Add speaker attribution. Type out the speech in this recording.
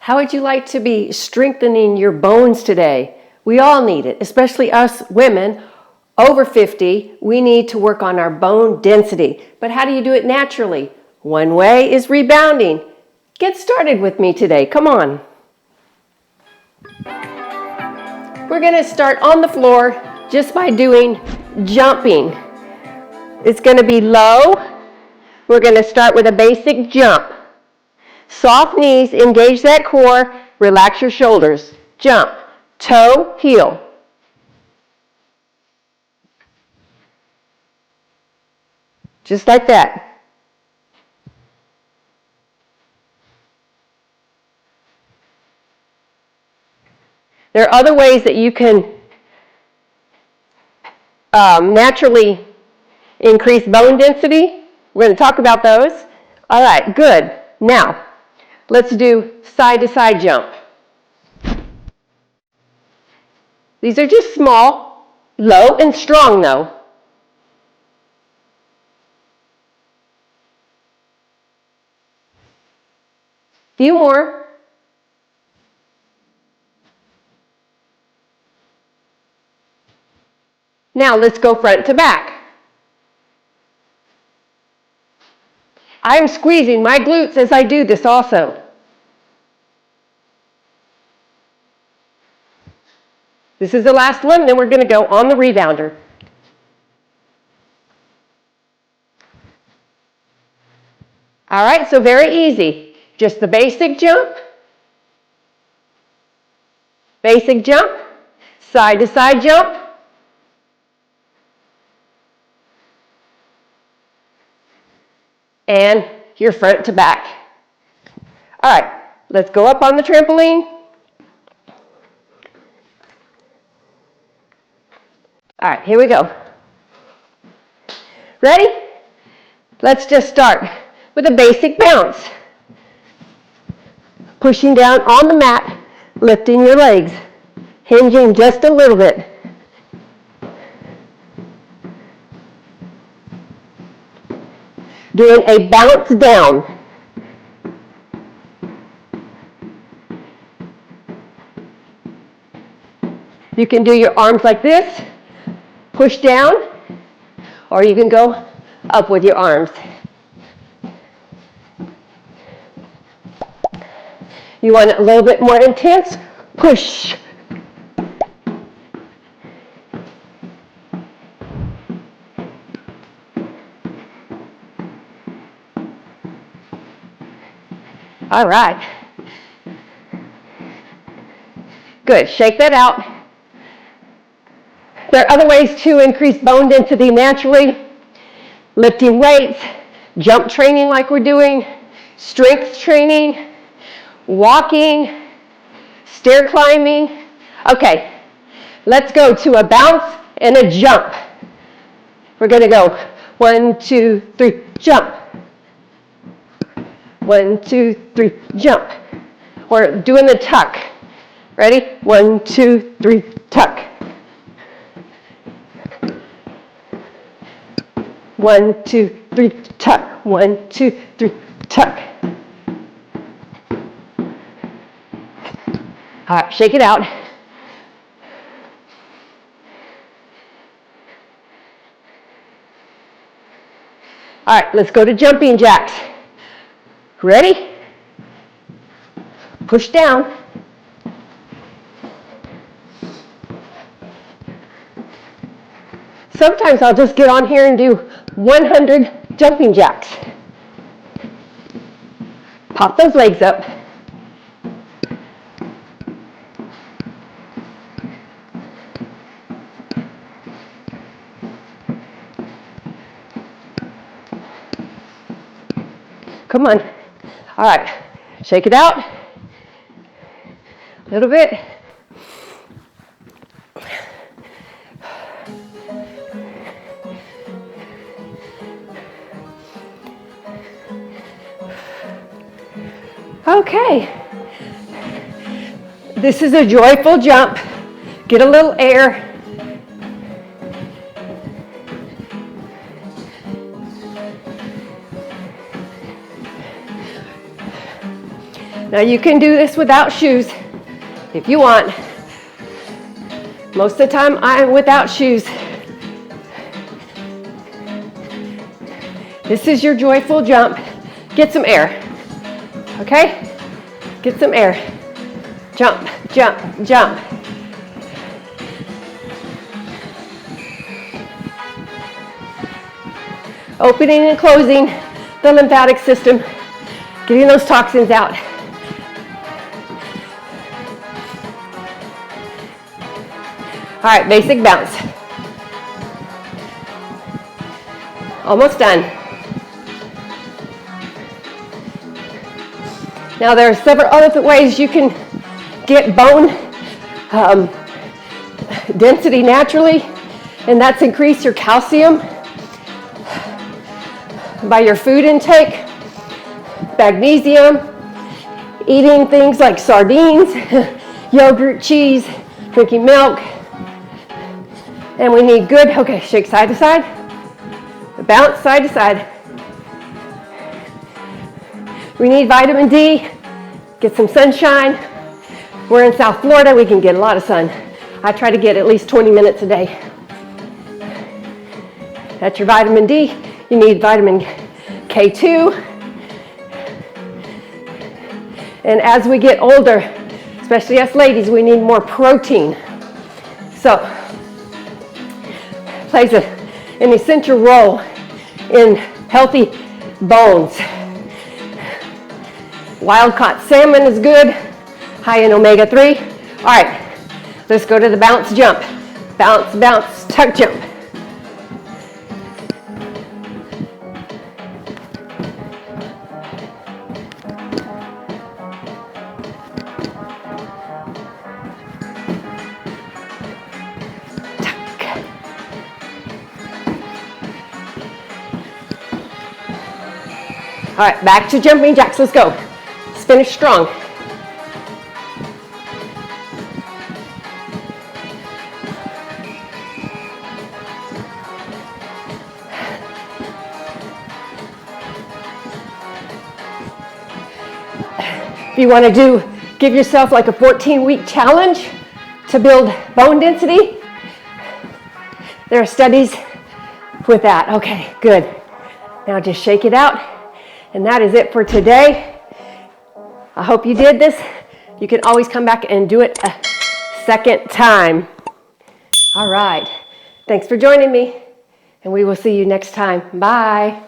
Speaker 1: How would you like to be strengthening your bones today? We all need it, especially us women over 50. We need to work on our bone density. But how do you do it naturally? One way is rebounding. Get started with me today. Come on. We're going to start on the floor just by doing jumping. It's going to be low. We're going to start with a basic jump. Soft knees, engage that core, relax your shoulders. Jump, toe, heel. Just like that. There are other ways that you can naturally increase bone density. We're going to talk about those. All right, good. Now, let's do side-to-side jump. These are just small, low and strong though. Few more. Now let's go front to back. I'm squeezing my glutes as I do this also. This is the last one, then we're going to go on the rebounder. All right, so very easy. Just the basic jump, side to side jump, and your front to back. All right, let's go up on the trampoline. All right, here we go. Ready? Let's just start with a basic bounce. Pushing down on the mat, lifting your legs, hinging just a little bit. Doing a bounce down. You can do your arms like this, push down, or you can go up with your arms. You want it a little bit more intense? Push. All right. Good. Shake that out. There are other ways to increase bone density naturally. Lifting weights, jump training like we're doing, strength training, walking, stair climbing. Okay, let's go to a bounce and a jump. We're going to go 1, 2, 3, jump. 1, 2, 3, jump. We're doing the tuck. Ready? 1, 2, 3, tuck. 1, 2, 3, tuck. 1, 2, 3, tuck. All right, shake it out. All right, let's go to jumping jacks. Ready? Push down. Sometimes I'll just get on here and do 100 jumping jacks. Pop those legs up. Come on. All right, shake it out. A little bit. Okay. This is a joyful jump. Get a little air. Now you can do this without shoes if you want. Most of the time I'm without shoes. This is your joyful jump. Get some air, okay? Get some air. Jump, jump, jump. Opening and closing the lymphatic system, getting those toxins out. All right, basic bounce. Almost done. Now there are several other ways you can get bone density naturally, and that's increase your calcium by your food intake, magnesium, eating things like sardines, yogurt, cheese, drinking milk. And we need good, okay, shake side to side, bounce side to side. We need vitamin D, get some sunshine. We're in South Florida, we can get a lot of sun. I try to get at least 20 minutes a day. That's your vitamin D. You need vitamin K2. And as we get older, especially us ladies, we need more protein. So, plays an essential role in healthy bones. Wild-caught salmon is good, high in omega-3. All right, let's go to the bounce jump. Bounce, bounce, tuck jump. All right, back to jumping jacks. Let's go. Let's finish strong. If you want to give yourself like a 14-week challenge to build bone density, there are studies with that. Okay, good. Now just shake it out. And that is it for today. I hope you did this. You can always come back and do it a second time. All right. Thanks for joining me, and we will see you next time. Bye.